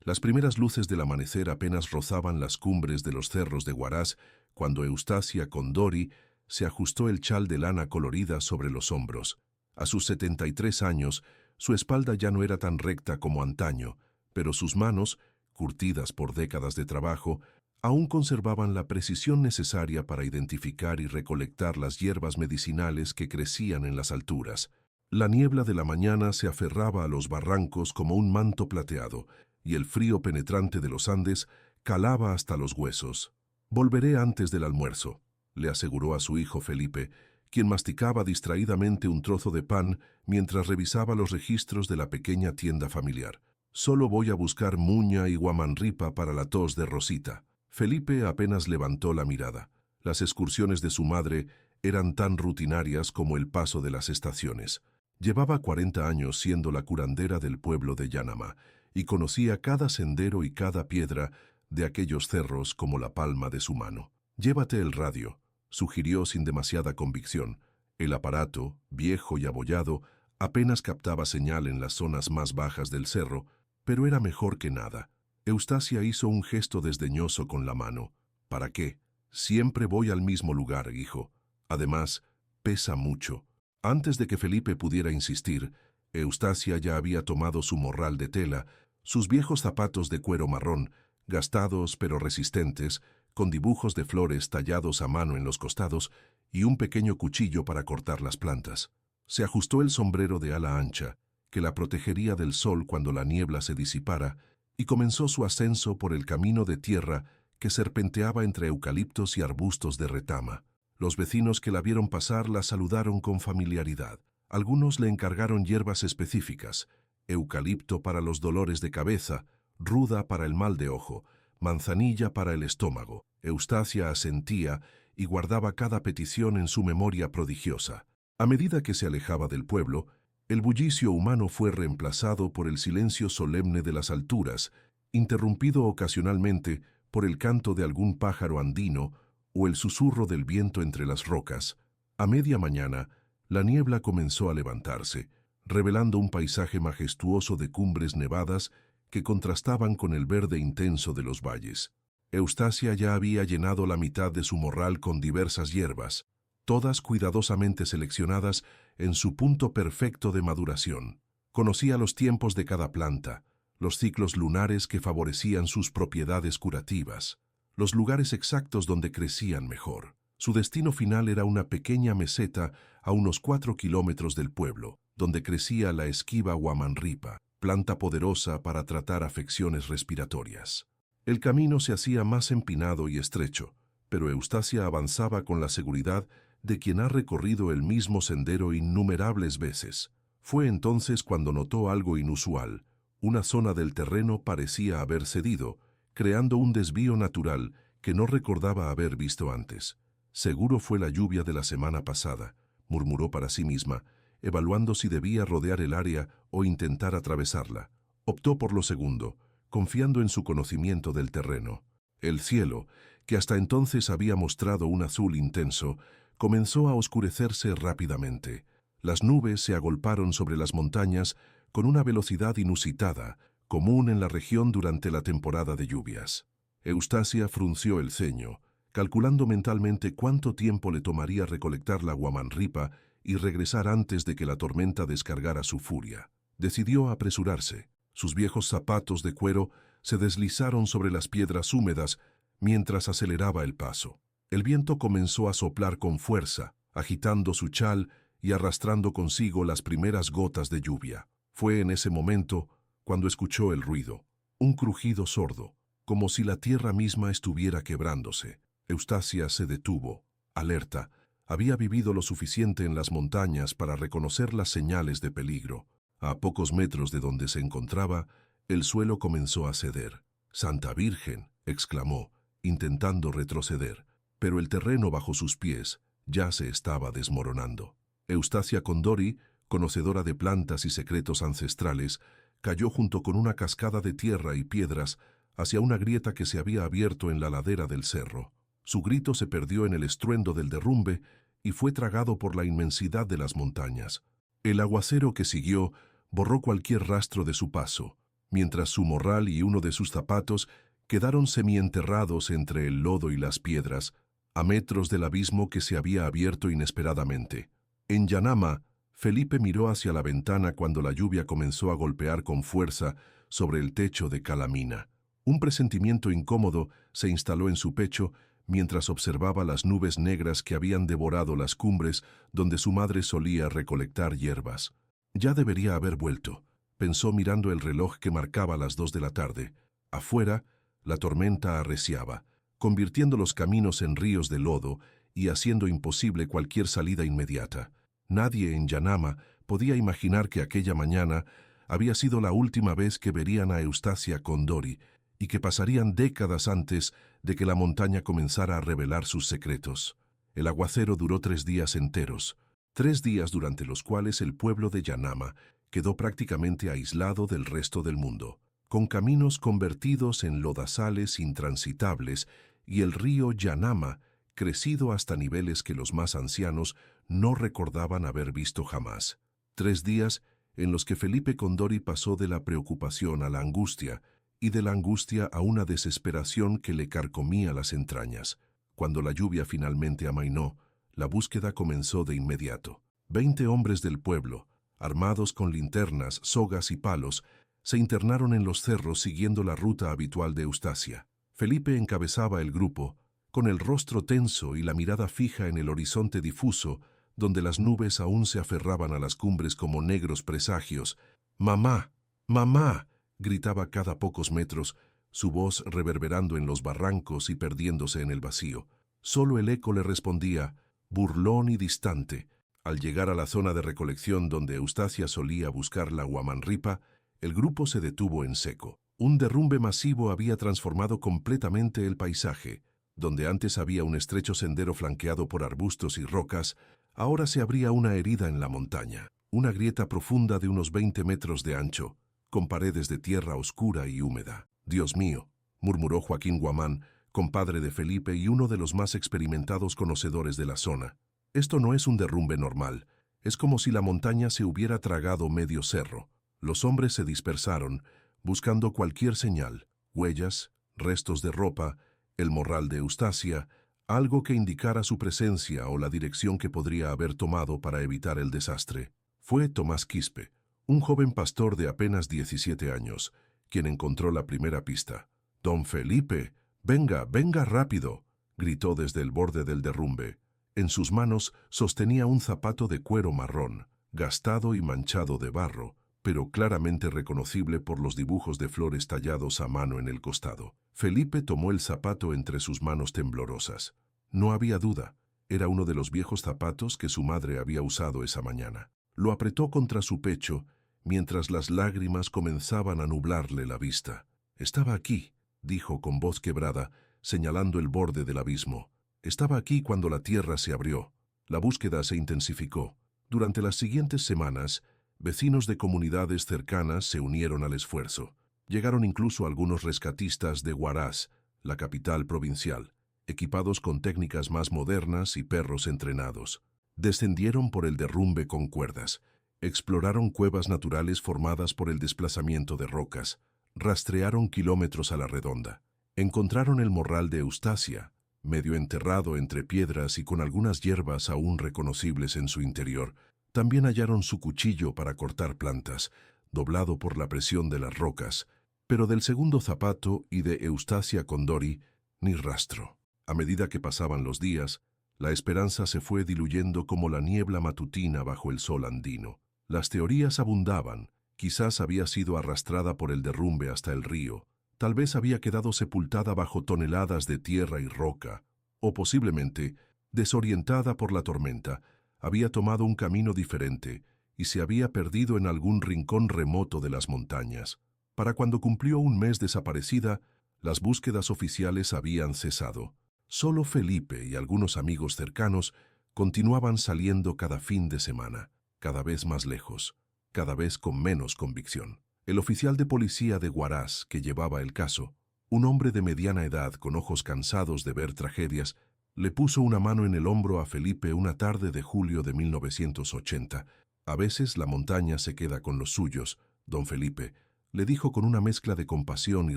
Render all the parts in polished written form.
Las primeras luces del amanecer apenas rozaban las cumbres de los cerros de Huaraz cuando Eustacia Condori se ajustó el chal de lana colorida sobre los hombros. A sus 73 años, su espalda ya no era tan recta como antaño, pero sus manos, curtidas por décadas de trabajo, aún conservaban la precisión necesaria para identificar y recolectar las hierbas medicinales que crecían en las alturas. La niebla de la mañana se aferraba a los barrancos como un manto plateado, y el frío penetrante de los Andes calaba hasta los huesos. «Volveré antes del almuerzo», le aseguró a su hijo Felipe, quien masticaba distraídamente un trozo de pan mientras revisaba los registros de la pequeña tienda familiar. «Solo voy a buscar muña y guamanripa para la tos de Rosita». Felipe apenas levantó la mirada. Las excursiones de su madre eran tan rutinarias como el paso de las estaciones. Llevaba 40 años siendo la curandera del pueblo de Yanama y conocía cada sendero y cada piedra de aquellos cerros como la palma de su mano. «Llévate el radio», sugirió sin demasiada convicción. El aparato, viejo y abollado, apenas captaba señal en las zonas más bajas del cerro, pero era mejor que nada. Eustacia hizo un gesto desdeñoso con la mano. «¿Para qué? Siempre voy al mismo lugar, hijo. Además, pesa mucho». Antes de que Felipe pudiera insistir, Eustacia ya había tomado su morral de tela, sus viejos zapatos de cuero marrón, gastados pero resistentes, con dibujos de flores tallados a mano en los costados y un pequeño cuchillo para cortar las plantas. Se ajustó el sombrero de ala ancha, que la protegería del sol cuando la niebla se disipara, y comenzó su ascenso por el camino de tierra que serpenteaba entre eucaliptos y arbustos de retama. Los vecinos que la vieron pasar la saludaron con familiaridad. Algunos le encargaron hierbas específicas: eucalipto para los dolores de cabeza, ruda para el mal de ojo, manzanilla para el estómago. Eustacia asentía y guardaba cada petición en su memoria prodigiosa. A medida que se alejaba del pueblo, el bullicio humano fue reemplazado por el silencio solemne de las alturas, interrumpido ocasionalmente por el canto de algún pájaro andino o el susurro del viento entre las rocas. A media mañana, la niebla comenzó a levantarse, revelando un paisaje majestuoso de cumbres nevadas que contrastaban con el verde intenso de los valles. Eustacia ya había llenado la mitad de su morral con diversas hierbas, todas cuidadosamente seleccionadas en su punto perfecto de maduración. Conocía los tiempos de cada planta, los ciclos lunares que favorecían sus propiedades curativas, los lugares exactos donde crecían mejor. Su destino final era una pequeña meseta a unos 4 kilómetros del pueblo, donde crecía la esquiva guamanripa, planta poderosa para tratar afecciones respiratorias. El camino se hacía más empinado y estrecho, pero Eustacia avanzaba con la seguridad de quien ha recorrido el mismo sendero innumerables veces. Fue entonces cuando notó algo inusual. Una zona del terreno parecía haber cedido, creando un desvío natural que no recordaba haber visto antes. «Seguro fue la lluvia de la semana pasada», murmuró para sí misma, evaluando si debía rodear el área o intentar atravesarla. Optó por lo segundo, confiando en su conocimiento del terreno. El cielo, que hasta entonces había mostrado un azul intenso, comenzó a oscurecerse rápidamente. Las nubes se agolparon sobre las montañas con una velocidad inusitada, común en la región durante la temporada de lluvias. Eustacia frunció el ceño, calculando mentalmente cuánto tiempo le tomaría recolectar la guamanripa y regresar antes de que la tormenta descargara su furia. Decidió apresurarse. Sus viejos zapatos de cuero se deslizaron sobre las piedras húmedas mientras aceleraba el paso. El viento comenzó a soplar con fuerza, agitando su chal y arrastrando consigo las primeras gotas de lluvia. Fue en ese momento cuando escuchó el ruido, un crujido sordo, como si la tierra misma estuviera quebrándose. Eustacia se detuvo, alerta. Había vivido lo suficiente en las montañas para reconocer las señales de peligro. A pocos metros de donde se encontraba, el suelo comenzó a ceder. «¡Santa Virgen!», exclamó, intentando retroceder, pero el terreno bajo sus pies ya se estaba desmoronando. Eustacia Condori, conocedora de plantas y secretos ancestrales, cayó junto con una cascada de tierra y piedras hacia una grieta que se había abierto en la ladera del cerro. Su grito se perdió en el estruendo del derrumbe y fue tragado por la inmensidad de las montañas. El aguacero que siguió borró cualquier rastro de su paso, mientras su morral y uno de sus zapatos quedaron semienterrados entre el lodo y las piedras, a metros del abismo que se había abierto inesperadamente. En Yanama, Felipe miró hacia la ventana cuando la lluvia comenzó a golpear con fuerza sobre el techo de calamina. Un presentimiento incómodo se instaló en su pecho mientras observaba las nubes negras que habían devorado las cumbres donde su madre solía recolectar hierbas. Ya debería haber vuelto, pensó mirando el reloj que marcaba las 2 de la tarde. Afuera, la tormenta arreciaba, convirtiendo los caminos en ríos de lodo y haciendo imposible cualquier salida inmediata. Nadie en Yanama podía imaginar que aquella mañana había sido la última vez que verían a Eustacia con Dori y que pasarían décadas antes de que la montaña comenzara a revelar sus secretos. El aguacero duró 3 días enteros, 3 días durante los cuales el pueblo de Yanama quedó prácticamente aislado del resto del mundo, con caminos convertidos en lodazales intransitables y el río Yanama crecido hasta niveles que los más ancianos no recordaban haber visto jamás. 3 días en los que Felipe Condori pasó de la preocupación a la angustia y de la angustia a una desesperación que le carcomía las entrañas. Cuando la lluvia finalmente amainó, la búsqueda comenzó de inmediato. 20 hombres del pueblo, armados con linternas, sogas y palos, se internaron en los cerros siguiendo la ruta habitual de Eustacia. Felipe encabezaba el grupo, con el rostro tenso y la mirada fija en el horizonte difuso, donde las nubes aún se aferraban a las cumbres como negros presagios. «¡Mamá! ¡Mamá!», gritaba cada pocos metros, su voz reverberando en los barrancos y perdiéndose en el vacío. Solo el eco le respondía, burlón y distante. Al llegar a la zona de recolección donde Eustacia solía buscar la huamanripa, el grupo se detuvo en seco. Un derrumbe masivo había transformado completamente el paisaje. Donde antes había un estrecho sendero flanqueado por arbustos y rocas, ahora se abría una herida en la montaña, una grieta profunda de unos 20 metros de ancho, con paredes de tierra oscura y húmeda. «Dios mío», murmuró Joaquín Guamán, compadre de Felipe y uno de los más experimentados conocedores de la zona. «Esto no es un derrumbe normal, es como si la montaña se hubiera tragado medio cerro». Los hombres se dispersaron, buscando cualquier señal, huellas, restos de ropa, el morral de Eustacia, algo que indicara su presencia o la dirección que podría haber tomado para evitar el desastre. Fue Tomás Quispe, un joven pastor de apenas 17 años, quien encontró la primera pista. «Don Felipe, venga, venga rápido», gritó desde el borde del derrumbe. En sus manos sostenía un zapato de cuero marrón, gastado y manchado de barro, pero claramente reconocible por los dibujos de flores tallados a mano en el costado. Felipe tomó el zapato entre sus manos temblorosas. No había duda, era uno de los viejos zapatos que su madre había usado esa mañana. Lo apretó contra su pecho, mientras las lágrimas comenzaban a nublarle la vista. «Estaba aquí», dijo con voz quebrada, señalando el borde del abismo. «Estaba aquí cuando la tierra se abrió». La búsqueda se intensificó. Durante las siguientes semanas, vecinos de comunidades cercanas se unieron al esfuerzo. Llegaron incluso algunos rescatistas de Huaraz, la capital provincial, equipados con técnicas más modernas y perros entrenados. Descendieron por el derrumbe con cuerdas, exploraron cuevas naturales formadas por el desplazamiento de rocas, rastrearon kilómetros a la redonda. Encontraron el morral de Eustacia, medio enterrado entre piedras y con algunas hierbas aún reconocibles en su interior. También hallaron su cuchillo para cortar plantas, doblado por la presión de las rocas, pero del segundo zapato y de Eustacia Condori, ni rastro. A medida que pasaban los días, la esperanza se fue diluyendo como la niebla matutina bajo el sol andino. Las teorías abundaban. Quizás había sido arrastrada por el derrumbe hasta el río, tal vez había quedado sepultada bajo toneladas de tierra y roca, o posiblemente, desorientada por la tormenta, había tomado un camino diferente y se había perdido en algún rincón remoto de las montañas. Para cuando cumplió un mes desaparecida, las búsquedas oficiales habían cesado. Solo Felipe y algunos amigos cercanos continuaban saliendo cada fin de semana, cada vez más lejos, cada vez con menos convicción. El oficial de policía de Huaraz, que llevaba el caso, un hombre de mediana edad con ojos cansados de ver tragedias, le puso una mano en el hombro a Felipe una tarde de julio de 1980. «A veces la montaña se queda con los suyos, don Felipe», le dijo con una mezcla de compasión y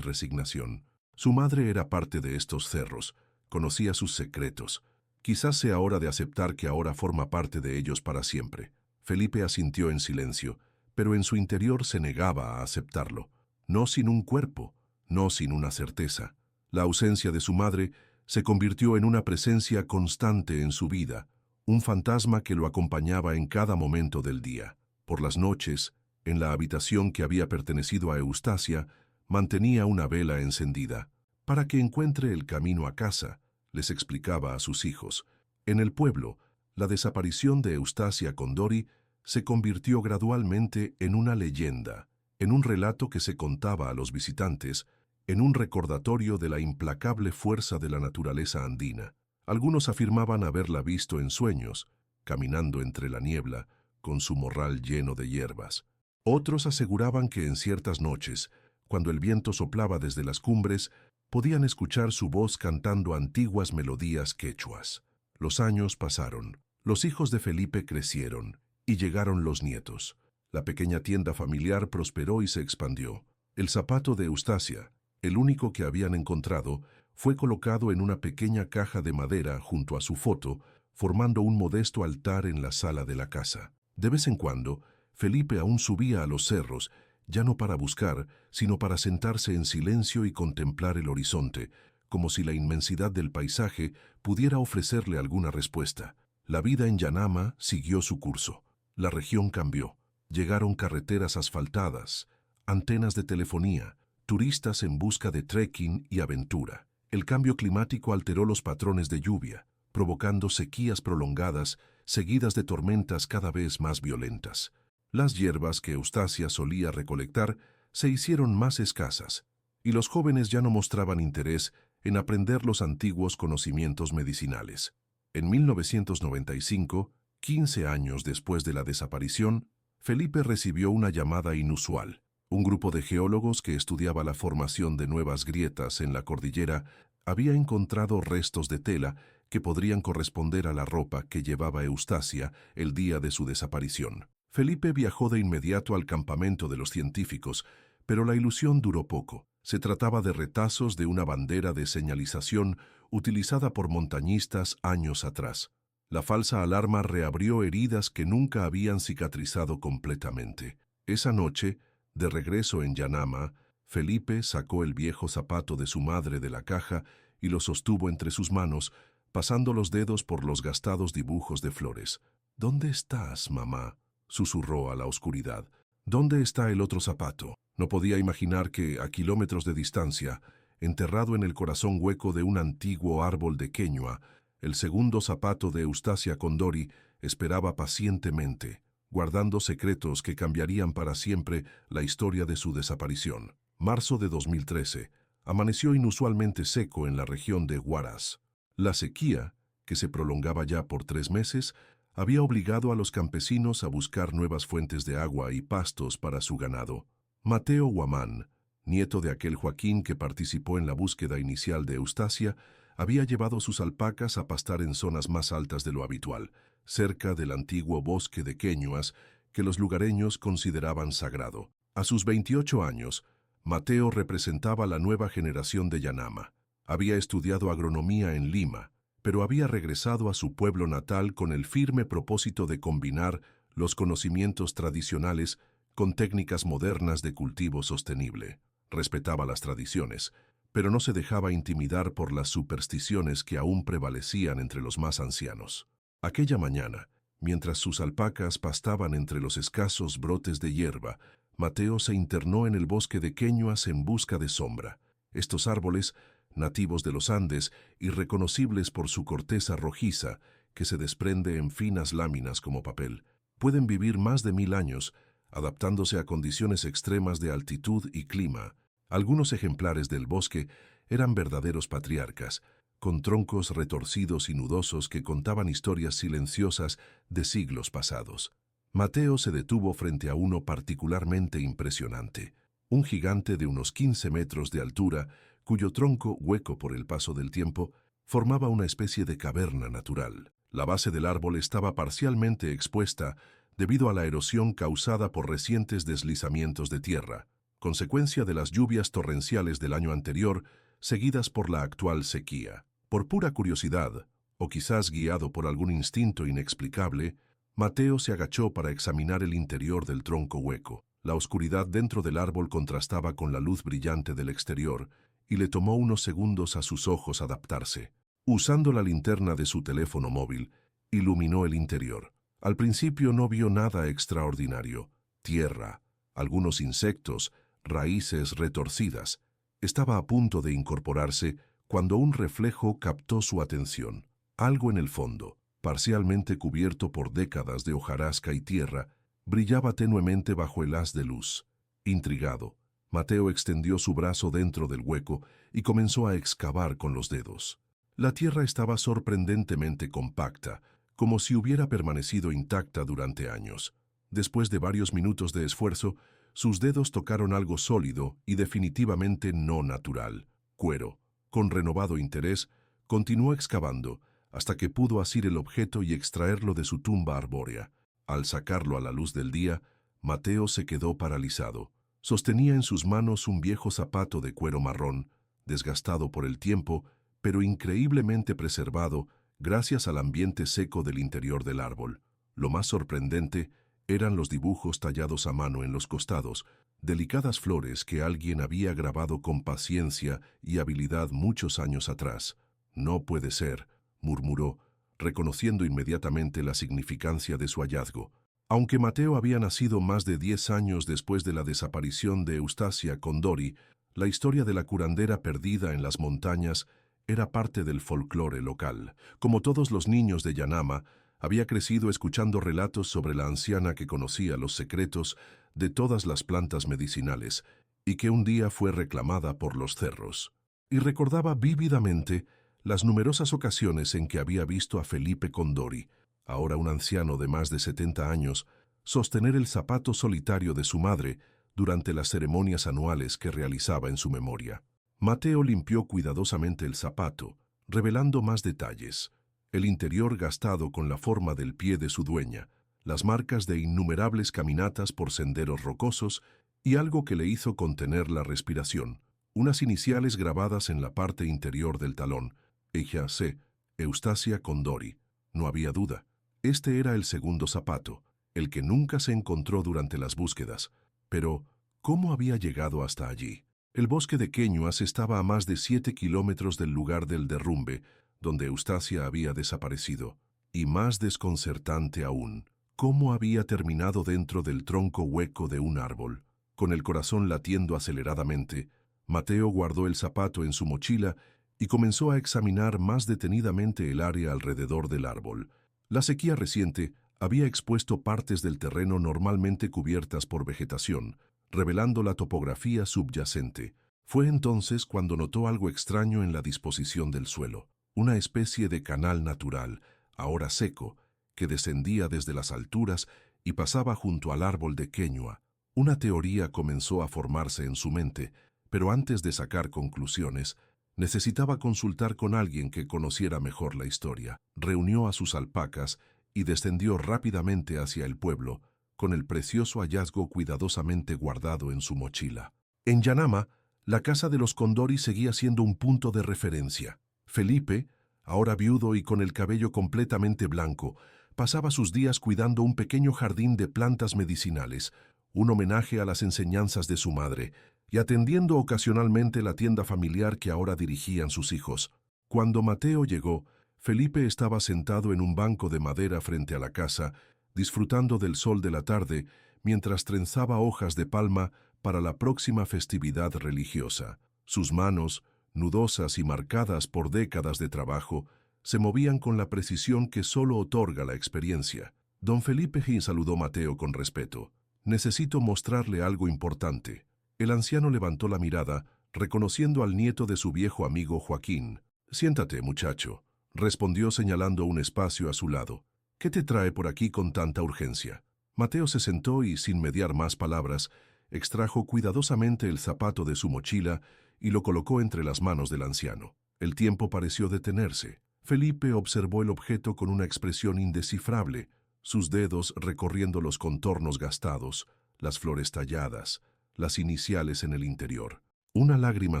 resignación. Su madre era parte de estos cerros, conocía sus secretos. Quizás sea hora de aceptar que ahora forma parte de ellos para siempre. Felipe asintió en silencio, pero en su interior se negaba a aceptarlo. No sin un cuerpo, no sin una certeza. La ausencia de su madre se convirtió en una presencia constante en su vida, un fantasma que lo acompañaba en cada momento del día. Por las noches, en la habitación que había pertenecido a Eustacia, mantenía una vela encendida. Para que encuentre el camino a casa, les explicaba a sus hijos. En el pueblo, la desaparición de Eustacia Condori se convirtió gradualmente en una leyenda, en un relato que se contaba a los visitantes, en un recordatorio de la implacable fuerza de la naturaleza andina. Algunos afirmaban haberla visto en sueños, caminando entre la niebla, con su morral lleno de hierbas. Otros aseguraban que en ciertas noches, cuando el viento soplaba desde las cumbres, podían escuchar su voz cantando antiguas melodías quechuas. Los años pasaron, los hijos de Felipe crecieron, y llegaron los nietos. La pequeña tienda familiar prosperó y se expandió. El zapato de Eustacia, el único que habían encontrado, fue colocado en una pequeña caja de madera junto a su foto, formando un modesto altar en la sala de la casa. De vez en cuando, Felipe aún subía a los cerros, ya no para buscar, sino para sentarse en silencio y contemplar el horizonte, como si la inmensidad del paisaje pudiera ofrecerle alguna respuesta. La vida en Yanama siguió su curso. La región cambió. Llegaron carreteras asfaltadas, antenas de telefonía, turistas en busca de trekking y aventura. El cambio climático alteró los patrones de lluvia, provocando sequías prolongadas, seguidas de tormentas cada vez más violentas. Las hierbas que Eustacia solía recolectar se hicieron más escasas, y los jóvenes ya no mostraban interés en aprender los antiguos conocimientos medicinales. En 1995, 15 años después de la desaparición, Felipe recibió una llamada inusual. Un grupo de geólogos que estudiaba la formación de nuevas grietas en la cordillera había encontrado restos de tela que podrían corresponder a la ropa que llevaba Eustacia el día de su desaparición. Felipe viajó de inmediato al campamento de los científicos, pero la ilusión duró poco. Se trataba de retazos de una bandera de señalización utilizada por montañistas años atrás. La falsa alarma reabrió heridas que nunca habían cicatrizado completamente. Esa noche, de regreso en Yanama, Felipe sacó el viejo zapato de su madre de la caja y lo sostuvo entre sus manos, pasando los dedos por los gastados dibujos de flores. «¿Dónde estás, mamá?», susurró a la oscuridad. «¿Dónde está el otro zapato?». No podía imaginar que, a kilómetros de distancia, enterrado en el corazón hueco de un antiguo árbol de queñua, el segundo zapato de Eustacia Condori esperaba pacientemente, guardando secretos que cambiarían para siempre la historia de su desaparición. Marzo de 2013. Amaneció inusualmente seco en la región de Huaraz. La sequía, que se prolongaba ya por 3 meses, había obligado a los campesinos a buscar nuevas fuentes de agua y pastos para su ganado. Mateo Guamán, nieto de aquel Joaquín que participó en la búsqueda inicial de Eustacia, había llevado sus alpacas a pastar en zonas más altas de lo habitual, cerca del antiguo bosque de queñuas que los lugareños consideraban sagrado. A sus 28 años, Mateo representaba la nueva generación de Yanama. Había estudiado agronomía en Lima, pero había regresado a su pueblo natal con el firme propósito de combinar los conocimientos tradicionales con técnicas modernas de cultivo sostenible. Respetaba las tradiciones, pero no se dejaba intimidar por las supersticiones que aún prevalecían entre los más ancianos. Aquella mañana, mientras sus alpacas pastaban entre los escasos brotes de hierba, Mateo se internó en el bosque de queñuas en busca de sombra. Estos árboles, nativos de los Andes y reconocibles por su corteza rojiza, que se desprende en finas láminas como papel, pueden vivir más de 1000 años, adaptándose a condiciones extremas de altitud y clima. Algunos ejemplares del bosque eran verdaderos patriarcas, con troncos retorcidos y nudosos que contaban historias silenciosas de siglos pasados. Mateo se detuvo frente a uno particularmente impresionante, un gigante de unos 15 metros de altura, cuyo tronco, hueco por el paso del tiempo, formaba una especie de caverna natural. La base del árbol estaba parcialmente expuesta debido a la erosión causada por recientes deslizamientos de tierra. consecuencia de las lluvias torrenciales del año anterior, seguidas por la actual sequía. Por pura curiosidad, o quizás guiado por algún instinto inexplicable, Mateo se agachó para examinar el interior del tronco hueco. La oscuridad dentro del árbol contrastaba con la luz brillante del exterior, y le tomó unos segundos a sus ojos adaptarse. Usando la linterna de su teléfono móvil, iluminó el interior. Al principio no vio nada extraordinario. Tierra, algunos insectos, raíces retorcidas. Estaba a punto de incorporarse cuando un reflejo captó su atención. Algo en el fondo, parcialmente cubierto por décadas de hojarasca y tierra, brillaba tenuemente bajo el haz de luz. Intrigado, Mateo extendió su brazo dentro del hueco y comenzó a excavar con los dedos. La tierra estaba sorprendentemente compacta, como si hubiera permanecido intacta durante años. Después de varios minutos de esfuerzo, sus dedos tocaron algo sólido y definitivamente no natural: cuero. Con renovado interés, continuó excavando, hasta que pudo asir el objeto y extraerlo de su tumba arbórea. Al sacarlo a la luz del día, Mateo se quedó paralizado. Sostenía en sus manos un viejo zapato de cuero marrón, desgastado por el tiempo, pero increíblemente preservado gracias al ambiente seco del interior del árbol. Lo más sorprendente eran los dibujos tallados a mano en los costados, delicadas flores que alguien había grabado con paciencia y habilidad muchos años atrás. «No puede ser», murmuró, reconociendo inmediatamente la significancia de su hallazgo. Aunque Mateo había nacido más de 10 años después de la desaparición de Eustacia Condori, la historia de la curandera perdida en las montañas era parte del folclore local. Como todos los niños de Yanama, había crecido escuchando relatos sobre la anciana que conocía los secretos de todas las plantas medicinales y que un día fue reclamada por los cerros. Y recordaba vívidamente las numerosas ocasiones en que había visto a Felipe Condori, ahora un anciano de más de 70 años, sostener el zapato solitario de su madre durante las ceremonias anuales que realizaba en su memoria. Mateo limpió cuidadosamente el zapato, revelando más detalles: el interior gastado con la forma del pie de su dueña, las marcas de innumerables caminatas por senderos rocosos y algo que le hizo contener la respiración: unas iniciales grabadas en la parte interior del talón. Ella C. Eustacia Condori. No había duda. Este era el segundo zapato, el que nunca se encontró durante las búsquedas. Pero, ¿cómo había llegado hasta allí? El bosque de Queñuas estaba a más de 7 kilómetros del lugar del derrumbe, donde Eustacia había desaparecido. Y más desconcertante aún, ¿cómo había terminado dentro del tronco hueco de un árbol? Con el corazón latiendo aceleradamente, Mateo guardó el zapato en su mochila y comenzó a examinar más detenidamente el área alrededor del árbol. La sequía reciente había expuesto partes del terreno normalmente cubiertas por vegetación, revelando la topografía subyacente. Fue entonces cuando notó algo extraño en la disposición del suelo: una especie de canal natural, ahora seco, que descendía desde las alturas y pasaba junto al árbol de queñua. Una teoría comenzó a formarse en su mente, pero antes de sacar conclusiones, necesitaba consultar con alguien que conociera mejor la historia. Reunió a sus alpacas y descendió rápidamente hacia el pueblo, con el precioso hallazgo cuidadosamente guardado en su mochila. En Yanama, la casa de los Condori seguía siendo un punto de referencia. Felipe, ahora viudo y con el cabello completamente blanco, pasaba sus días cuidando un pequeño jardín de plantas medicinales, un homenaje a las enseñanzas de su madre, y atendiendo ocasionalmente la tienda familiar que ahora dirigían sus hijos. Cuando Mateo llegó, Felipe estaba sentado en un banco de madera frente a la casa, disfrutando del sol de la tarde, mientras trenzaba hojas de palma para la próxima festividad religiosa. Sus manos, nudosas y marcadas por décadas de trabajo, se movían con la precisión que solo otorga la experiencia. Don Felipe saludó a Mateo con respeto. «Necesito mostrarle algo importante». El anciano levantó la mirada, reconociendo al nieto de su viejo amigo Joaquín. «Siéntate, muchacho», respondió señalando un espacio a su lado. «¿Qué te trae por aquí con tanta urgencia?» Mateo se sentó y, sin mediar más palabras, extrajo cuidadosamente el zapato de su mochila y lo colocó entre las manos del anciano. El tiempo pareció detenerse. Felipe observó el objeto con una expresión indescifrable, sus dedos recorriendo los contornos gastados, las flores talladas, las iniciales en el interior. Una lágrima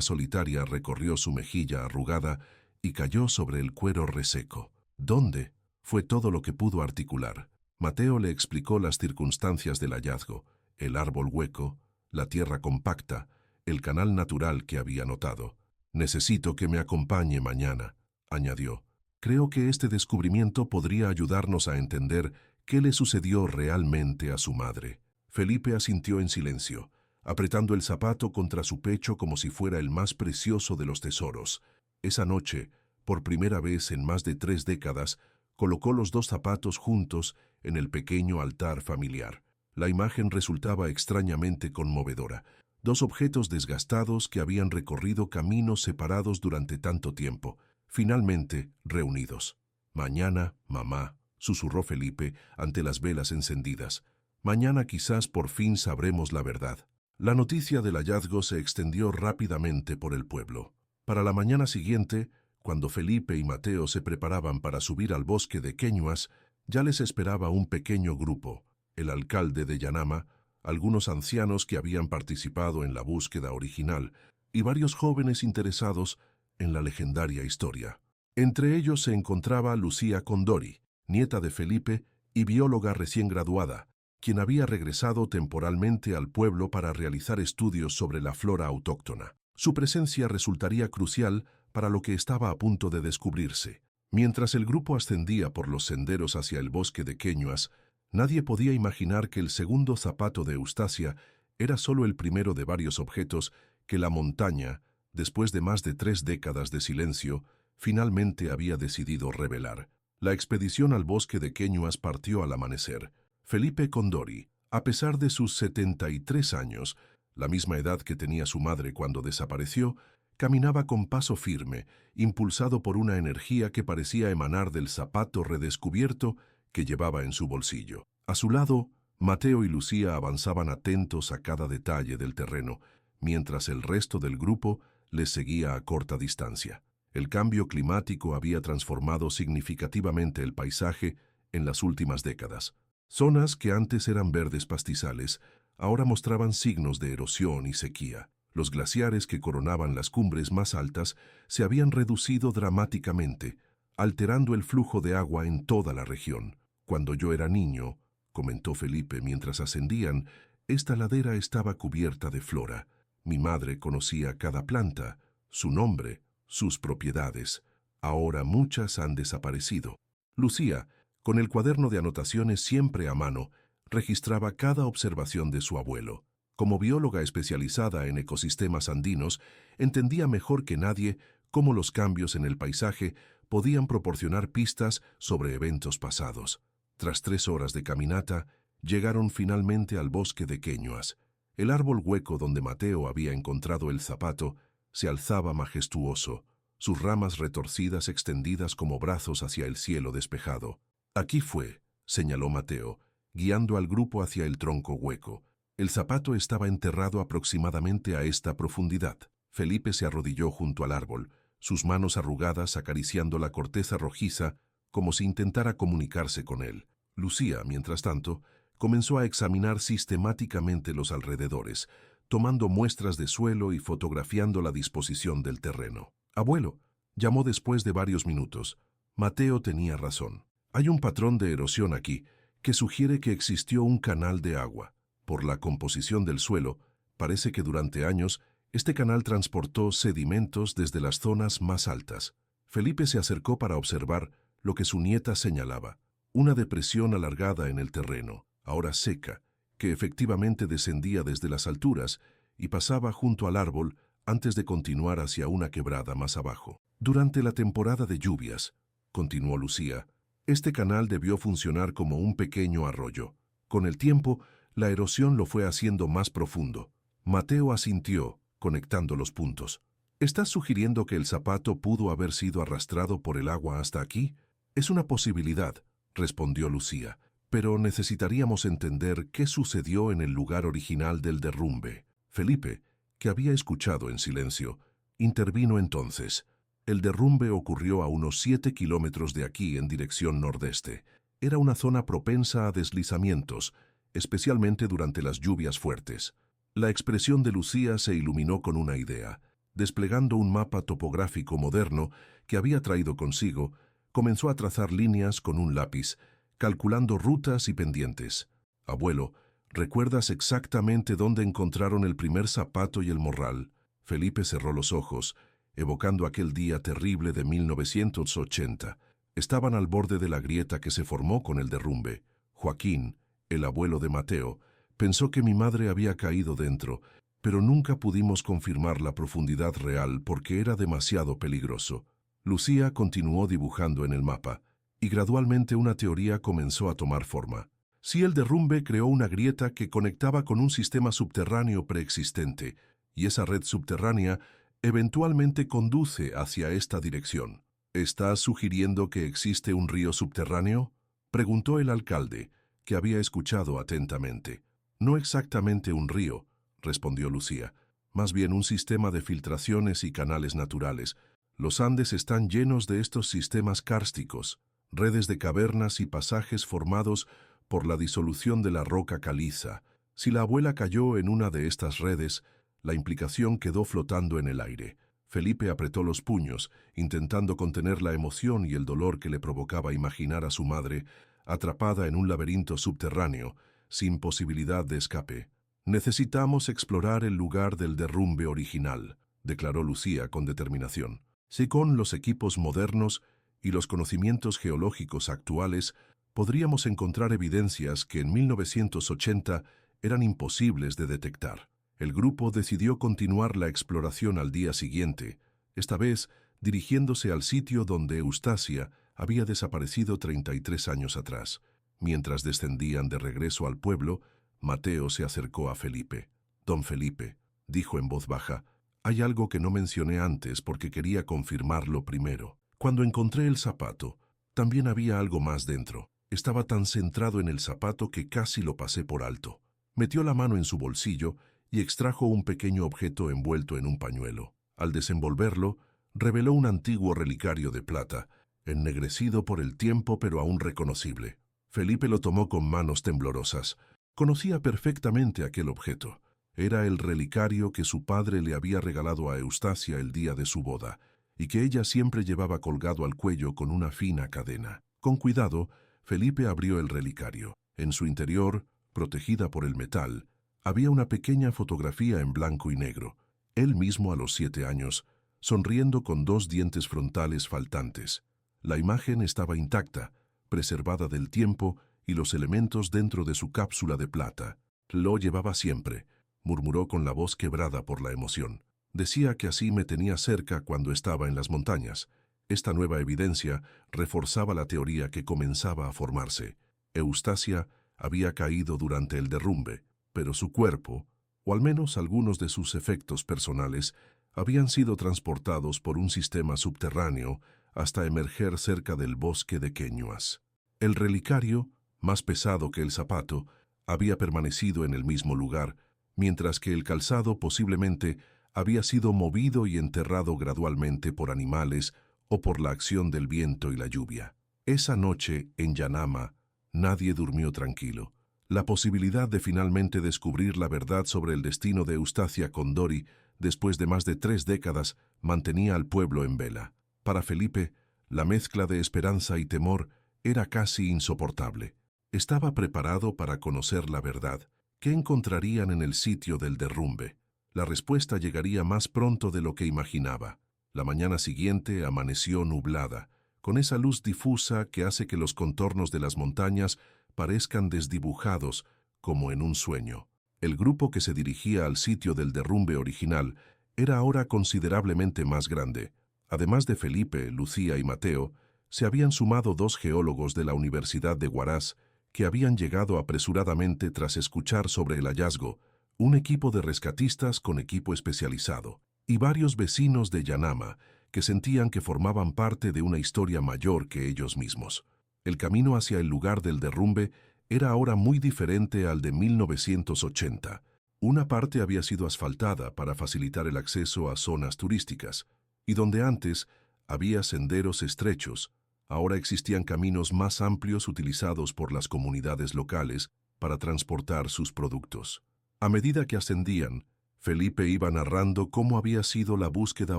solitaria recorrió su mejilla arrugada y cayó sobre el cuero reseco. ¿Dónde? Fue todo lo que pudo articular. Mateo le explicó las circunstancias del hallazgo, el árbol hueco, la tierra compacta, el canal natural que había notado. «Necesito que me acompañe mañana», añadió. «Creo que este descubrimiento podría ayudarnos a entender qué le sucedió realmente a su madre». Felipe asintió en silencio, apretando el zapato contra su pecho como si fuera el más precioso de los tesoros. Esa noche, por primera vez en más de 3 décadas, colocó los 2 zapatos juntos en el pequeño altar familiar. La imagen resultaba extrañamente conmovedora. 2 objetos desgastados que habían recorrido caminos separados durante tanto tiempo, finalmente reunidos. «Mañana, mamá», susurró Felipe ante las velas encendidas. «Mañana quizás por fin sabremos la verdad». La noticia del hallazgo se extendió rápidamente por el pueblo. Para la mañana siguiente, cuando Felipe y Mateo se preparaban para subir al bosque de Queñuas, ya les esperaba un pequeño grupo: el alcalde de Yanama, algunos ancianos que habían participado en la búsqueda original y varios jóvenes interesados en la legendaria historia. Entre ellos se encontraba Lucía Condori, nieta de Felipe y bióloga recién graduada, quien había regresado temporalmente al pueblo para realizar estudios sobre la flora autóctona. Su presencia resultaría crucial para lo que estaba a punto de descubrirse. Mientras el grupo ascendía por los senderos hacia el bosque de Queñuas, nadie podía imaginar que el segundo zapato de Eustacia era solo el primero de varios objetos que la montaña, después de más de 3 décadas de silencio, finalmente había decidido revelar. La expedición al bosque de Queñuas partió al amanecer. Felipe Condori, a pesar de sus 73 años, la misma edad que tenía su madre cuando desapareció, caminaba con paso firme, impulsado por una energía que parecía emanar del zapato redescubierto que llevaba en su bolsillo. A su lado, Mateo y Lucía avanzaban atentos a cada detalle del terreno, mientras el resto del grupo les seguía a corta distancia. El cambio climático había transformado significativamente el paisaje en las últimas décadas. Zonas que antes eran verdes pastizales, ahora mostraban signos de erosión y sequía. Los glaciares que coronaban las cumbres más altas se habían reducido dramáticamente, alterando el flujo de agua en toda la región. «Cuando yo era niño», comentó Felipe mientras ascendían, «esta ladera estaba cubierta de flora. Mi madre conocía cada planta, su nombre, sus propiedades. Ahora muchas han desaparecido». Lucía, con el cuaderno de anotaciones siempre a mano, registraba cada observación de su abuelo. Como bióloga especializada en ecosistemas andinos, entendía mejor que nadie cómo los cambios en el paisaje podían proporcionar pistas sobre eventos pasados. Tras 3 horas de caminata, llegaron finalmente al bosque de Queñuas. El árbol hueco donde Mateo había encontrado el zapato se alzaba majestuoso, sus ramas retorcidas extendidas como brazos hacia el cielo despejado. «Aquí fue», señaló Mateo, guiando al grupo hacia el tronco hueco. El zapato estaba enterrado aproximadamente a esta profundidad. Felipe se arrodilló junto al árbol, sus manos arrugadas acariciando la corteza rojiza como si intentara comunicarse con él. Lucía, mientras tanto, comenzó a examinar sistemáticamente los alrededores, tomando muestras de suelo y fotografiando la disposición del terreno. «Abuelo», llamó después de varios minutos. Mateo tenía razón. «Hay un patrón de erosión aquí que sugiere que existió un canal de agua. Por la composición del suelo, parece que durante años este canal transportó sedimentos desde las zonas más altas». Felipe se acercó para observar lo que su nieta señalaba: una depresión alargada en el terreno, ahora seca, que efectivamente descendía desde las alturas y pasaba junto al árbol antes de continuar hacia una quebrada más abajo. «Durante la temporada de lluvias», continuó Lucía, «este canal debió funcionar como un pequeño arroyo. Con el tiempo, la erosión lo fue haciendo más profundo». Mateo asintió, conectando los puntos. «¿Estás sugiriendo que el zapato pudo haber sido arrastrado por el agua hasta aquí?» «Es una posibilidad», respondió Lucía, «pero necesitaríamos entender qué sucedió en el lugar original del derrumbe». Felipe, que había escuchado en silencio, intervino entonces. «El derrumbe ocurrió a unos 7 kilómetros de aquí en dirección nordeste. Era una zona propensa a deslizamientos, especialmente durante las lluvias fuertes. La expresión de Lucía se iluminó con una idea. Desplegando un mapa topográfico moderno que había traído consigo, comenzó a trazar líneas con un lápiz, calculando rutas y pendientes. «Abuelo, ¿recuerdas exactamente dónde encontraron el primer zapato y el morral?» Felipe cerró los ojos, evocando aquel día terrible de 1980. Estaban al borde de la grieta que se formó con el derrumbe. Joaquín, el abuelo de Mateo, pensó que mi madre había caído dentro, pero nunca pudimos confirmar la profundidad real porque era demasiado peligroso. Lucía continuó dibujando en el mapa, y gradualmente una teoría comenzó a tomar forma. Si el derrumbe creó una grieta que conectaba con un sistema subterráneo preexistente, y esa red subterránea eventualmente conduce hacia esta dirección. ¿Estás sugiriendo que existe un río subterráneo?, preguntó el alcalde, que había escuchado atentamente. No exactamente un río, respondió Lucía, más bien un sistema de filtraciones y canales naturales. Los Andes están llenos de estos sistemas kársticos, redes de cavernas y pasajes formados por la disolución de la roca caliza. Si la abuela cayó en una de estas redes, la implicación quedó flotando en el aire. Felipe apretó los puños, intentando contener la emoción y el dolor que le provocaba imaginar a su madre atrapada en un laberinto subterráneo, sin posibilidad de escape. «Necesitamos explorar el lugar del derrumbe original», declaró Lucía con determinación. «Si con los equipos modernos y los conocimientos geológicos actuales podríamos encontrar evidencias que en 1980 eran imposibles de detectar». El grupo decidió continuar la exploración al día siguiente, esta vez dirigiéndose al sitio donde Eustacia había desaparecido 33 años atrás. Mientras descendían de regreso al pueblo, Mateo se acercó a Felipe. «Don Felipe», dijo en voz baja, «hay algo que no mencioné antes porque quería confirmarlo primero. Cuando encontré el zapato, también había algo más dentro. Estaba tan centrado en el zapato que casi lo pasé por alto». Metió la mano en su bolsillo y extrajo un pequeño objeto envuelto en un pañuelo. Al desenvolverlo, reveló un antiguo relicario de plata, ennegrecido por el tiempo pero aún reconocible. Felipe lo tomó con manos temblorosas. Conocía perfectamente aquel objeto. Era el relicario que su padre le había regalado a Eustacia el día de su boda, y que ella siempre llevaba colgado al cuello con una fina cadena. Con cuidado, Felipe abrió el relicario. En su interior, protegida por el metal, había una pequeña fotografía en blanco y negro. Él mismo a los 7 años, sonriendo con 2 dientes frontales faltantes. La imagen estaba intacta, preservada del tiempo y los elementos dentro de su cápsula de plata. «Lo llevaba siempre», murmuró con la voz quebrada por la emoción. «Decía que así me tenía cerca cuando estaba en las montañas». Esta nueva evidencia reforzaba la teoría que comenzaba a formarse. Eustacia había caído durante el derrumbe, pero su cuerpo, o al menos algunos de sus efectos personales, habían sido transportados por un sistema subterráneo hasta emerger cerca del bosque de Queñuas. El relicario, más pesado que el zapato, había permanecido en el mismo lugar, mientras que el calzado posiblemente había sido movido y enterrado gradualmente por animales o por la acción del viento y la lluvia. Esa noche, en Yanama, nadie durmió tranquilo. La posibilidad de finalmente descubrir la verdad sobre el destino de Eustacia Condori, después de más de 3 décadas, mantenía al pueblo en vela. Para Felipe, la mezcla de esperanza y temor era casi insoportable. Estaba preparado para conocer la verdad. ¿Qué encontrarían en el sitio del derrumbe? La respuesta llegaría más pronto de lo que imaginaba. La mañana siguiente amaneció nublada, con esa luz difusa que hace que los contornos de las montañas parezcan desdibujados como en un sueño. El grupo que se dirigía al sitio del derrumbe original era ahora considerablemente más grande. Además de Felipe, Lucía y Mateo, se habían sumado 2 geólogos de la Universidad de Huaraz que habían llegado apresuradamente tras escuchar sobre el hallazgo, un equipo de rescatistas con equipo especializado, y varios vecinos de Yanama que sentían que formaban parte de una historia mayor que ellos mismos. El camino hacia el lugar del derrumbe era ahora muy diferente al de 1980. Una parte había sido asfaltada para facilitar el acceso a zonas turísticas, y donde antes había senderos estrechos, ahora existían caminos más amplios utilizados por las comunidades locales para transportar sus productos. A medida que ascendían, Felipe iba narrando cómo había sido la búsqueda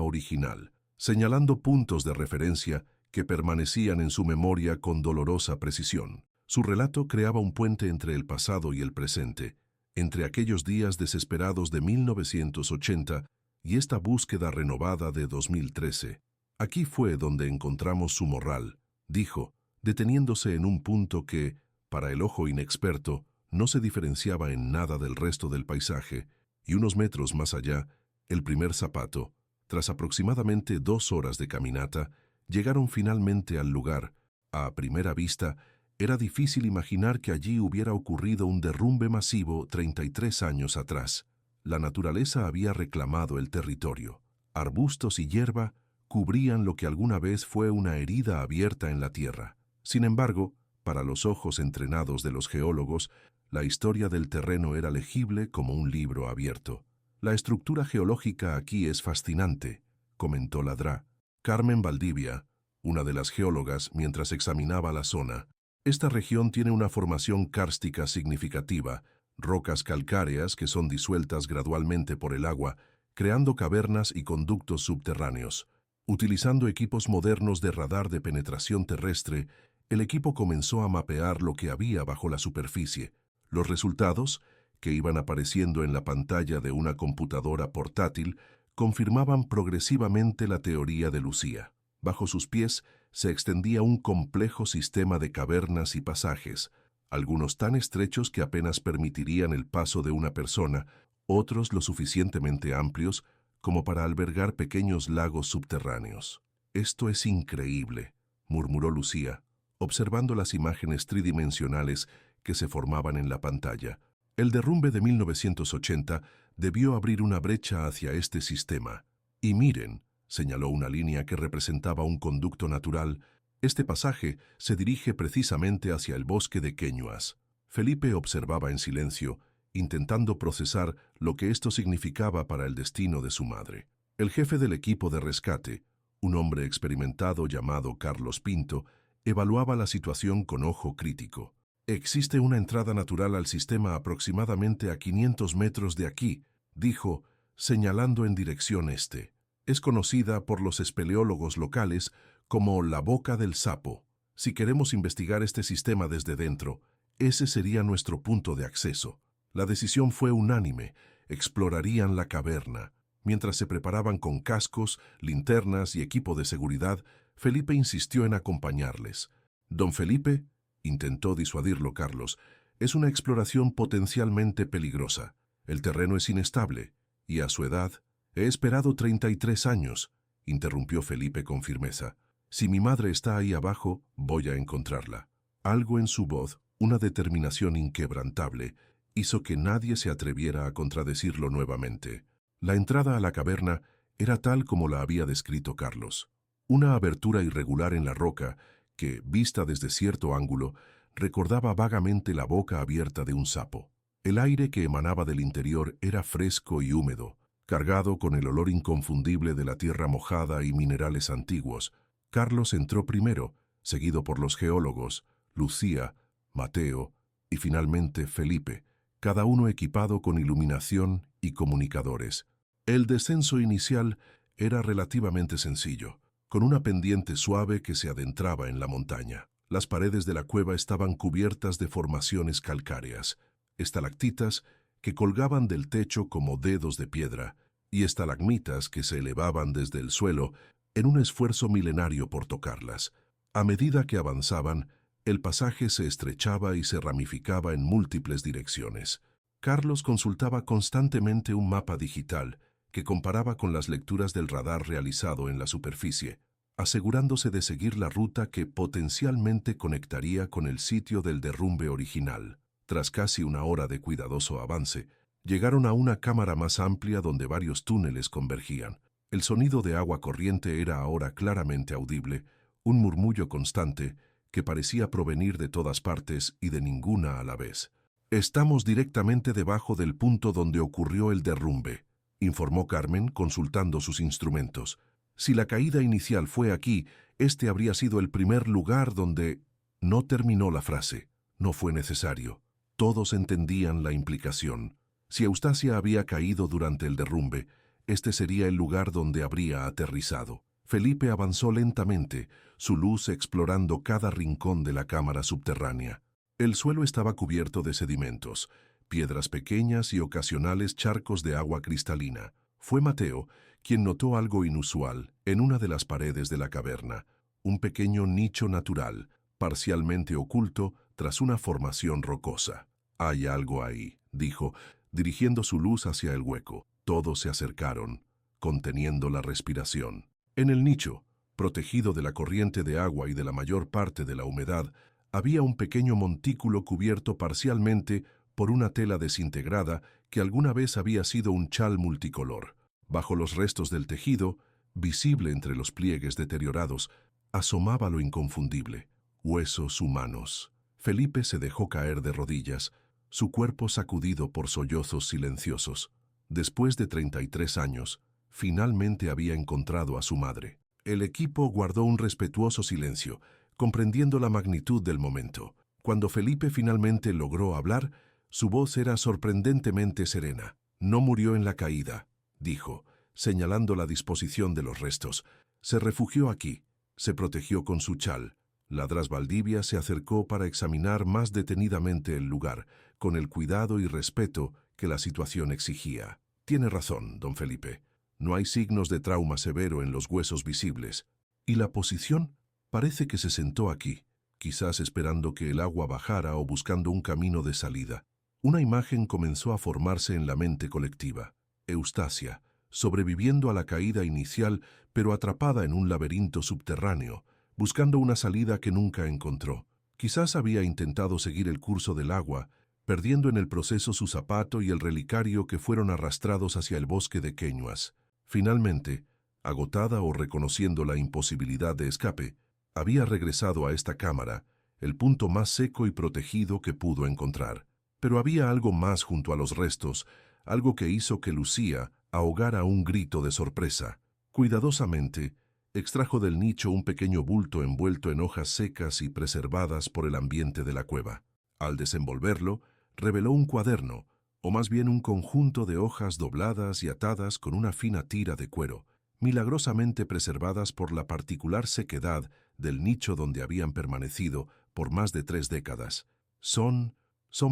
original, señalando puntos de referencia que permanecían en su memoria con dolorosa precisión. Su relato creaba un puente entre el pasado y el presente, entre aquellos días desesperados de 1980 y esta búsqueda renovada de 2013. Aquí fue donde encontramos su morral, dijo, deteniéndose en un punto que, para el ojo inexperto, no se diferenciaba en nada del resto del paisaje, y unos metros más allá, el primer zapato, tras aproximadamente 2 horas de caminata, llegaron finalmente al lugar. A primera vista, era difícil imaginar que allí hubiera ocurrido un derrumbe masivo 33 años atrás. La naturaleza había reclamado el territorio. Arbustos y hierba cubrían lo que alguna vez fue una herida abierta en la tierra. Sin embargo, para los ojos entrenados de los geólogos, la historia del terreno era legible como un libro abierto. La estructura geológica aquí es fascinante, comentó Ladrá. Carmen Valdivia, una de las geólogas, mientras examinaba la zona. Esta región tiene una formación kárstica significativa, rocas calcáreas que son disueltas gradualmente por el agua, creando cavernas y conductos subterráneos. Utilizando equipos modernos de radar de penetración terrestre, el equipo comenzó a mapear lo que había bajo la superficie. Los resultados, que iban apareciendo en la pantalla de una computadora portátil, confirmaban progresivamente la teoría de Lucía. Bajo sus pies se extendía un complejo sistema de cavernas y pasajes, algunos tan estrechos que apenas permitirían el paso de una persona, otros lo suficientemente amplios como para albergar pequeños lagos subterráneos. «Esto es increíble», murmuró Lucía, observando las imágenes tridimensionales que se formaban en la pantalla. El derrumbe de 1980 debió abrir una brecha hacia este sistema. Y miren, señaló una línea que representaba un conducto natural, este pasaje se dirige precisamente hacia el bosque de Queñuas. Felipe observaba en silencio, intentando procesar lo que esto significaba para el destino de su madre. El jefe del equipo de rescate, un hombre experimentado llamado Carlos Pinto, evaluaba la situación con ojo crítico. «Existe una entrada natural al sistema aproximadamente a 500 metros de aquí», dijo, señalando en dirección este. «Es conocida por los espeleólogos locales como la boca del sapo. Si queremos investigar este sistema desde dentro, ese sería nuestro punto de acceso». La decisión fue unánime. Explorarían la caverna. Mientras se preparaban con cascos, linternas y equipo de seguridad, Felipe insistió en acompañarles. «Don Felipe», intentó disuadirlo Carlos, «es una exploración potencialmente peligrosa. El terreno es inestable, y a su edad, he esperado 33 años», interrumpió Felipe con firmeza. «Si mi madre está ahí abajo, voy a encontrarla». Algo en su voz, una determinación inquebrantable, hizo que nadie se atreviera a contradecirlo nuevamente. La entrada a la caverna era tal como la había descrito Carlos. Una abertura irregular en la roca que, vista desde cierto ángulo, recordaba vagamente la boca abierta de un sapo. El aire que emanaba del interior era fresco y húmedo, cargado con el olor inconfundible de la tierra mojada y minerales antiguos. Carlos entró primero, seguido por los geólogos, Lucía, Mateo y finalmente Felipe, cada uno equipado con iluminación y comunicadores. El descenso inicial era relativamente sencillo, con una pendiente suave que se adentraba en la montaña. Las paredes de la cueva estaban cubiertas de formaciones calcáreas, estalactitas que colgaban del techo como dedos de piedra, y estalagmitas que se elevaban desde el suelo en un esfuerzo milenario por tocarlas. A medida que avanzaban, el pasaje se estrechaba y se ramificaba en múltiples direcciones. Carlos consultaba constantemente un mapa digital que comparaba con las lecturas del radar realizado en la superficie, asegurándose de seguir la ruta que potencialmente conectaría con el sitio del derrumbe original. Tras casi una hora de cuidadoso avance, llegaron a una cámara más amplia donde varios túneles convergían. El sonido de agua corriente era ahora claramente audible, un murmullo constante que parecía provenir de todas partes y de ninguna a la vez. «Estamos directamente debajo del punto donde ocurrió el derrumbe», informó Carmen consultando sus instrumentos. «Si la caída inicial fue aquí, este habría sido el primer lugar donde...». No terminó la frase. No fue necesario. Todos entendían la implicación. Si Eustacia había caído durante el derrumbe, este sería el lugar donde habría aterrizado. Felipe avanzó lentamente, su luz explorando cada rincón de la cámara subterránea. El suelo estaba cubierto de sedimentos, piedras pequeñas y ocasionales charcos de agua cristalina. Fue Mateo quien notó algo inusual en una de las paredes de la caverna, un pequeño nicho natural, parcialmente oculto tras una formación rocosa. «Hay algo ahí», dijo, dirigiendo su luz hacia el hueco. Todos se acercaron, conteniendo la respiración. En el nicho, protegido de la corriente de agua y de la mayor parte de la humedad, había un pequeño montículo cubierto parcialmente por una tela desintegrada que alguna vez había sido un chal multicolor. Bajo los restos del tejido, visible entre los pliegues deteriorados, asomaba lo inconfundible: huesos humanos. Felipe se dejó caer de rodillas, su cuerpo sacudido por sollozos silenciosos. Después de 33 años, finalmente había encontrado a su madre. El equipo guardó un respetuoso silencio, comprendiendo la magnitud del momento. Cuando Felipe finalmente logró hablar, su voz era sorprendentemente serena. «No murió en la caída», dijo, señalando la disposición de los restos. «Se refugió aquí, se protegió con su chal». Ladras Valdivia se acercó para examinar más detenidamente el lugar, con el cuidado y respeto que la situación exigía. «Tiene razón, don Felipe. No hay signos de trauma severo en los huesos visibles. ¿Y la posición? Parece que se sentó aquí, quizás esperando que el agua bajara o buscando un camino de salida». Una imagen comenzó a formarse en la mente colectiva. Eustacia, sobreviviendo a la caída inicial, pero atrapada en un laberinto subterráneo, buscando una salida que nunca encontró. Quizás había intentado seguir el curso del agua, perdiendo en el proceso su zapato y el relicario que fueron arrastrados hacia el bosque de queñuas. Finalmente, agotada o reconociendo la imposibilidad de escape, había regresado a esta cámara, el punto más seco y protegido que pudo encontrar. Pero había algo más junto a los restos, algo que hizo que Lucía ahogara un grito de sorpresa. Cuidadosamente, extrajo del nicho un pequeño bulto envuelto en hojas secas y preservadas por el ambiente de la cueva. Al desenvolverlo, reveló un cuaderno, o más bien un conjunto de hojas dobladas y atadas con una fina tira de cuero, milagrosamente preservadas por la particular sequedad del nicho donde habían permanecido por más de 3 décadas. Son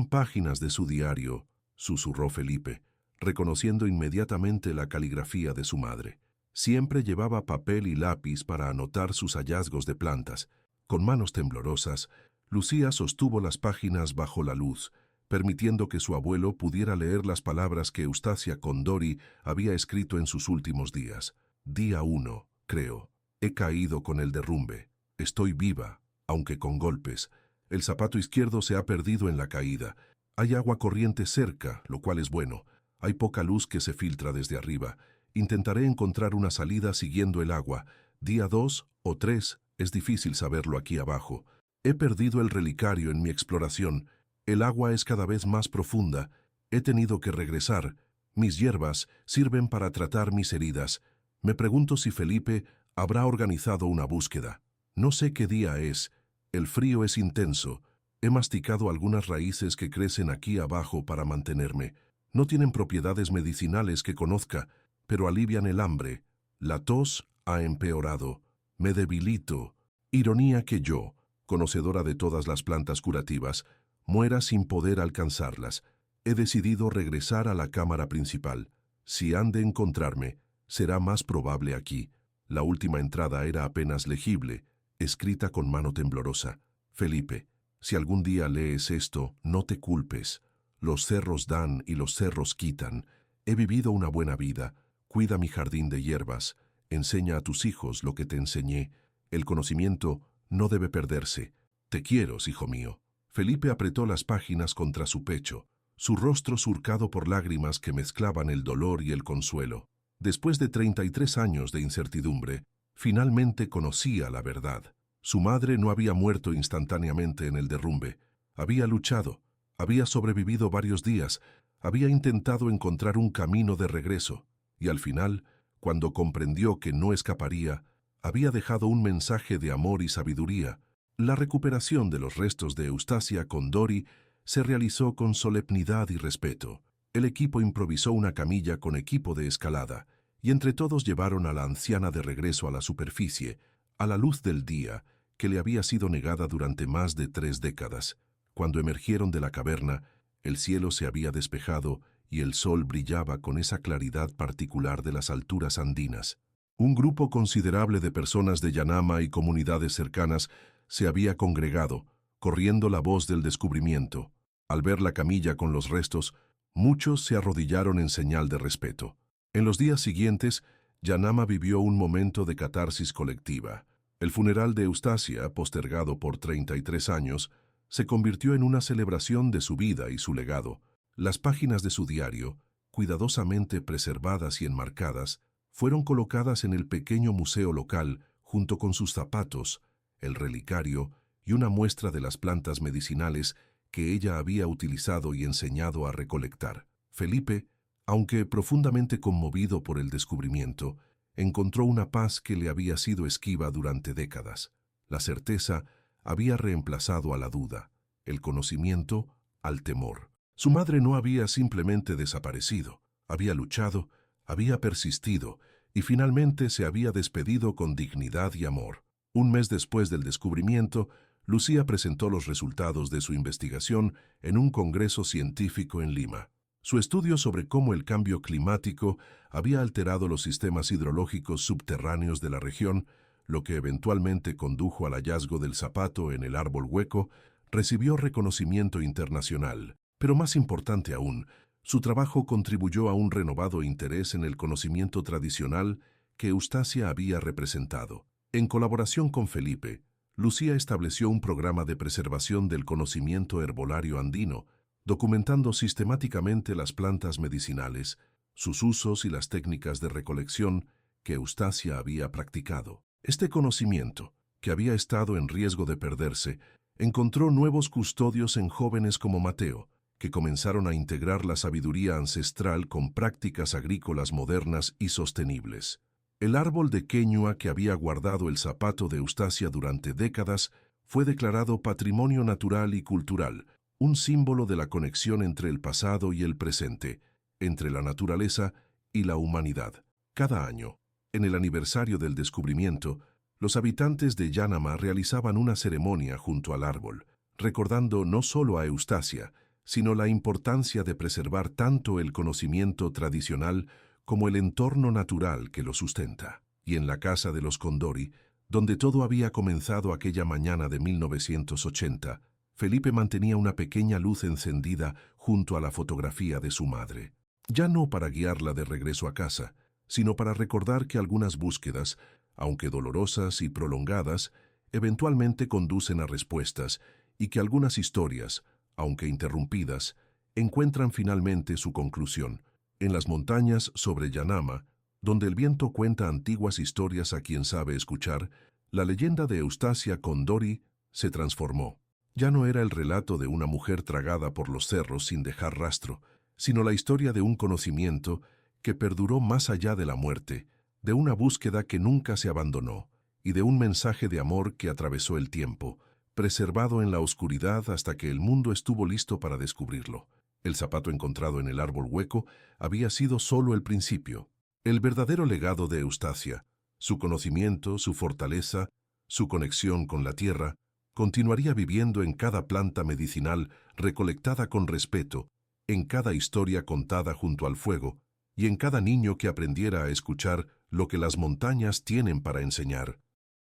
páginas de su diario», susurró Felipe, reconociendo inmediatamente la caligrafía de su madre. Siempre llevaba papel y lápiz para anotar sus hallazgos de plantas. Con manos temblorosas, Lucía sostuvo las páginas bajo la luz, permitiendo que su abuelo pudiera leer las palabras que Eustacia Condori había escrito en sus últimos días. «Día 1, creo. He caído con el derrumbe. Estoy viva, aunque con golpes. El zapato izquierdo se ha perdido en la caída. Hay agua corriente cerca, lo cual es bueno. Hay poca luz que se filtra desde arriba. Intentaré encontrar una salida siguiendo el agua. Día 2 o 3, es difícil saberlo aquí abajo. He perdido el relicario en mi exploración. El agua es cada vez más profunda. He tenido que regresar. Mis hierbas sirven para tratar mis heridas. Me pregunto si Felipe habrá organizado una búsqueda. No sé qué día es. El frío es intenso. He masticado algunas raíces que crecen aquí abajo para mantenerme. No tienen propiedades medicinales que conozca, pero alivian el hambre. La tos ha empeorado. Me debilito. Ironía que yo, conocedora de todas las plantas curativas, muera sin poder alcanzarlas. He decidido regresar a la cámara principal. Si han de encontrarme, será más probable aquí». La última entrada era apenas legible, escrita con mano temblorosa. «Felipe, si algún día lees esto, no te culpes. Los cerros dan y los cerros quitan. He vivido una buena vida. Cuida mi jardín de hierbas. Enseña a tus hijos lo que te enseñé. El conocimiento no debe perderse. Te quiero, hijo mío». Felipe apretó las páginas contra su pecho, su rostro surcado por lágrimas que mezclaban el dolor y el consuelo. Después de 33 años de incertidumbre, finalmente conocía la verdad. Su madre no había muerto instantáneamente en el derrumbe. Había luchado, había sobrevivido varios días, había intentado encontrar un camino de regreso, y al final, cuando comprendió que no escaparía, había dejado un mensaje de amor y sabiduría. La recuperación de los restos de Eustacia Condori se realizó con solemnidad y respeto. El equipo improvisó una camilla con equipo de escalada, y entre todos llevaron a la anciana de regreso a la superficie, a la luz del día, que le había sido negada durante más de 3 décadas. Cuando emergieron de la caverna, el cielo se había despejado y el sol brillaba con esa claridad particular de las alturas andinas. Un grupo considerable de personas de Yanama y comunidades cercanas se había congregado, corriendo la voz del descubrimiento. Al ver la camilla con los restos, muchos se arrodillaron en señal de respeto. En los días siguientes, Yanama vivió un momento de catarsis colectiva. El funeral de Eustacia, postergado por 33 años, se convirtió en una celebración de su vida y su legado. Las páginas de su diario, cuidadosamente preservadas y enmarcadas, fueron colocadas en el pequeño museo local junto con sus zapatos, el relicario y una muestra de las plantas medicinales que ella había utilizado y enseñado a recolectar. Felipe, aunque profundamente conmovido por el descubrimiento, encontró una paz que le había sido esquiva durante décadas. La certeza había reemplazado a la duda, el conocimiento al temor. Su madre no había simplemente desaparecido, había luchado, había persistido y finalmente se había despedido con dignidad y amor. Un mes después del descubrimiento, Lucía presentó los resultados de su investigación en un congreso científico en Lima. Su estudio sobre cómo el cambio climático había alterado los sistemas hidrológicos subterráneos de la región, lo que eventualmente condujo al hallazgo del zapato en el árbol hueco, recibió reconocimiento internacional. Pero más importante aún, su trabajo contribuyó a un renovado interés en el conocimiento tradicional que Eustacia había representado. En colaboración con Felipe, Lucía estableció un programa de preservación del conocimiento herbolario andino, documentando sistemáticamente las plantas medicinales, sus usos y las técnicas de recolección que Eustacia había practicado. Este conocimiento, que había estado en riesgo de perderse, encontró nuevos custodios en jóvenes como Mateo, que comenzaron a integrar la sabiduría ancestral con prácticas agrícolas modernas y sostenibles. El árbol de queñua que había guardado el zapato de Eustacia durante décadas fue declarado Patrimonio Natural y Cultural, un símbolo de la conexión entre el pasado y el presente, entre la naturaleza y la humanidad. Cada año, en el aniversario del descubrimiento, los habitantes de Yanama realizaban una ceremonia junto al árbol, recordando no solo a Eustacia, sino la importancia de preservar tanto el conocimiento tradicional como el entorno natural que lo sustenta. Y en la casa de los Condori, donde todo había comenzado aquella mañana de 1980, Felipe mantenía una pequeña luz encendida junto a la fotografía de su madre. Ya no para guiarla de regreso a casa, sino para recordar que algunas búsquedas, aunque dolorosas y prolongadas, eventualmente conducen a respuestas y que algunas historias, aunque interrumpidas, encuentran finalmente su conclusión. En las montañas sobre Yanama, donde el viento cuenta antiguas historias a quien sabe escuchar, la leyenda de Eustacia Condori se transformó. Ya no era el relato de una mujer tragada por los cerros sin dejar rastro, sino la historia de un conocimiento que perduró más allá de la muerte, de una búsqueda que nunca se abandonó, y de un mensaje de amor que atravesó el tiempo, preservado en la oscuridad hasta que el mundo estuvo listo para descubrirlo. El zapato encontrado en el árbol hueco había sido solo el principio. El verdadero legado de Eustacia, su conocimiento, su fortaleza, su conexión con la tierra, continuaría viviendo en cada planta medicinal recolectada con respeto, en cada historia contada junto al fuego y en cada niño que aprendiera a escuchar lo que las montañas tienen para enseñar.